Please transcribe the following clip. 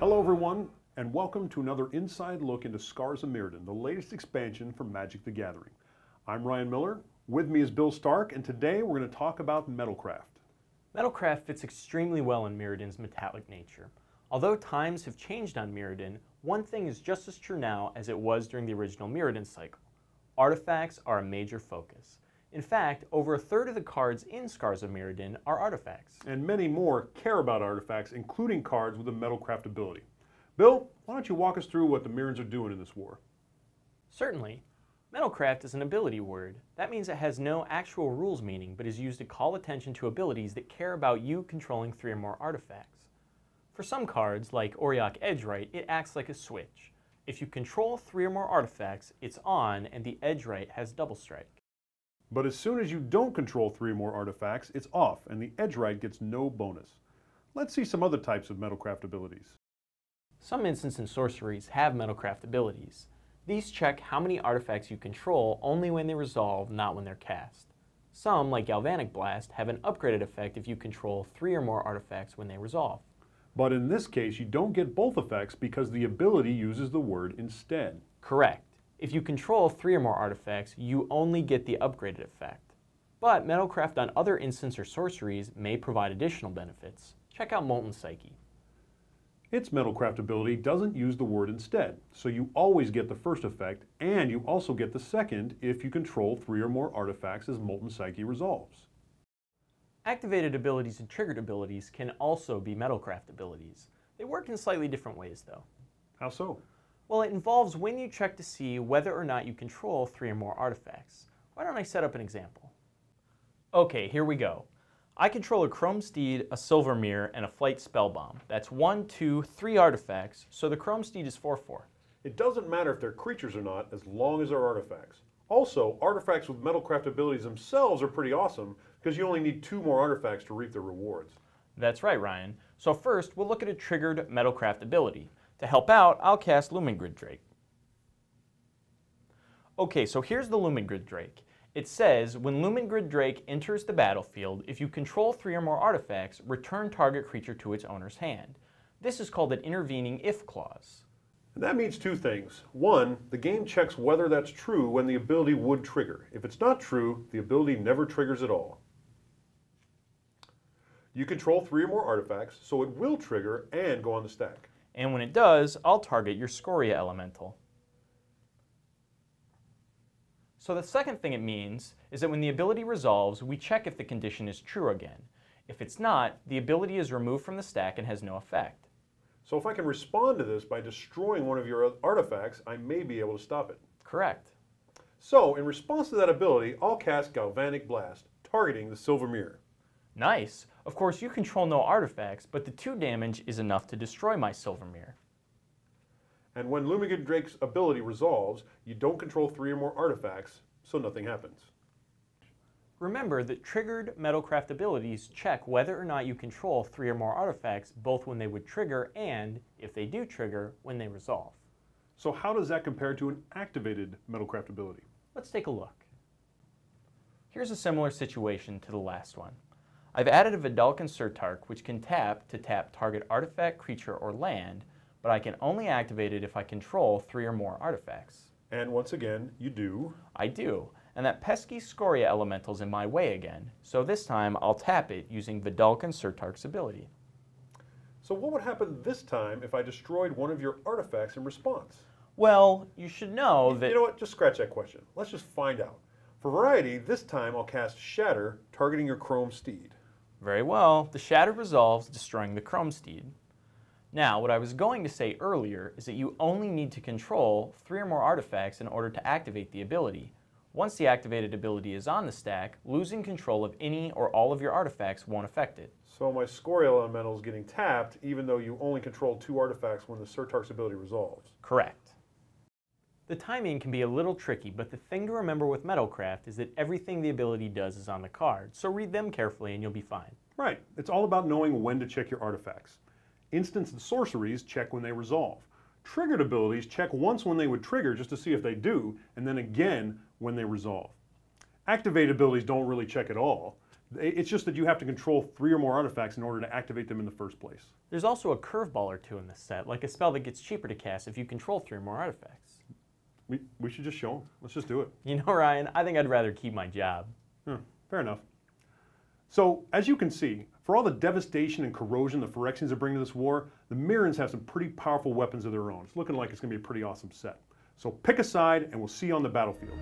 Hello everyone, and welcome to another inside look into Scars of Mirrodin, the latest expansion from Magic the Gathering. I'm Ryan Miller, with me is Bill Stark, and today we're going to talk about Metalcraft. Metalcraft fits extremely well in Mirrodin's metallic nature. Although times have changed on Mirrodin, one thing is just as true now as it was during the original Mirrodin cycle. Artifacts are a major focus. In fact, over a third of the cards in Scars of Mirrodin are artifacts. And many more care about artifacts, including cards with a Metalcraft ability. Bill, why don't you walk us through what the Mirrors are doing in this war? Certainly. Metalcraft is an ability word. That means it has no actual rules meaning, but is used to call attention to abilities that care about you controlling 3 or more artifacts. For some cards, like Auriok Edgewright, it acts like a switch. If you control 3 or more artifacts, it's on, and the Edgewright has double strike. But as soon as you don't control 3 or more artifacts, it's off, and the Edgewright gets no bonus. Let's see some other types of Metalcraft abilities. Some instants and sorceries have Metalcraft abilities. These check how many artifacts you control only when they resolve, not when they're cast. Some, like Galvanic Blast, have an upgraded effect if you control 3 or more artifacts when they resolve. But in this case, you don't get both effects because the ability uses the word instead. Correct. If you control 3 or more artifacts, you only get the upgraded effect. But Metalcraft on other instants or sorceries may provide additional benefits. Check out Molten Psyche. Its Metalcraft ability doesn't use the word instead, so you always get the first effect, and you also get the second if you control 3 or more artifacts as Molten Psyche resolves. Activated abilities and triggered abilities can also be Metalcraft abilities. They work in slightly different ways, though. How so? Well, it involves when you check to see whether or not you control 3 or more artifacts. Why don't I set up an example? Okay, here we go. I control a Chrome Steed, a Silver Mirror, and a Flight Spellbomb. That's 1, 2, 3 artifacts, so the Chrome Steed is 4/4. It doesn't matter if they're creatures or not, as long as they're artifacts. Also, artifacts with Metalcraft abilities themselves are pretty awesome, because you only need 2 more artifacts to reap their rewards. That's right, Ryan. So first, we'll look at a triggered Metalcraft ability. To help out, I'll cast Looming Drake. Okay, so here's the Looming Drake. It says, when Looming Drake enters the battlefield, if you control 3 or more artifacts, return target creature to its owner's hand. This is called an intervening if clause. And that means 2 things. 1, the game checks whether that's true when the ability would trigger. If it's not true, the ability never triggers at all. You control 3 or more artifacts, so it will trigger and go on the stack. And when it does, I'll target your Scoria Elemental. So the second thing it means is that when the ability resolves, we check if the condition is true again. If it's not, the ability is removed from the stack and has no effect. So if I can respond to this by destroying one of your artifacts, I may be able to stop it. Correct. So in response to that ability, I'll cast Galvanic Blast, targeting the Silver Mirror. Nice. Of course, you control no artifacts, but the 2 damage is enough to destroy my Silver Mirror. And when Looming Drake's ability resolves, you don't control 3 or more artifacts, so nothing happens. Remember that triggered Metalcraft abilities check whether or not you control 3 or more artifacts, both when they would trigger and, if they do trigger, when they resolve. So how does that compare to an activated Metalcraft ability? Let's take a look. Here's a similar situation to the last one. I've added a Vedalken Surtark, which can tap to tap target artifact, creature, or land, but I can only activate it if I control 3 or more artifacts. And once again, you do. I do, and that pesky Scoria Elemental's in my way again, so this time I'll tap it using Vedalken Surtark's ability. So what would happen this time if I destroyed one of your artifacts in response? Well, you should know that... You know what, just scratch that question. Let's just find out. For variety, this time I'll cast Shatter, targeting your Chrome Steed. Very well, the Shatter resolves, destroying the Chrome Steed. Now, what I was going to say earlier is that you only need to control 3 or more artifacts in order to activate the ability. Once the activated ability is on the stack, losing control of any or all of your artifacts won't affect it. So my Scoria Elemental is getting tapped, even though you only control 2 artifacts when the Surtark's ability resolves. Correct. The timing can be a little tricky, but the thing to remember with Metalcraft is that everything the ability does is on the card, so read them carefully and you'll be fine. Right. It's all about knowing when to check your artifacts. Instants and sorceries check when they resolve. Triggered abilities check once when they would trigger just to see if they do, and then again when they resolve. Activated abilities don't really check at all. It's just that you have to control 3 or more artifacts in order to activate them in the first place. There's also a curveball or two in this set, like a spell that gets cheaper to cast if you control 3 or more artifacts. We should just show them. Let's just do it. You know, Ryan, I think I'd rather keep my job. Fair enough. So, as you can see, for all the devastation and corrosion the Phyrexians are bringing to this war, the Mirrans have some pretty powerful weapons of their own. It's looking like it's going to be a pretty awesome set. So pick a side, and we'll see you on the battlefield.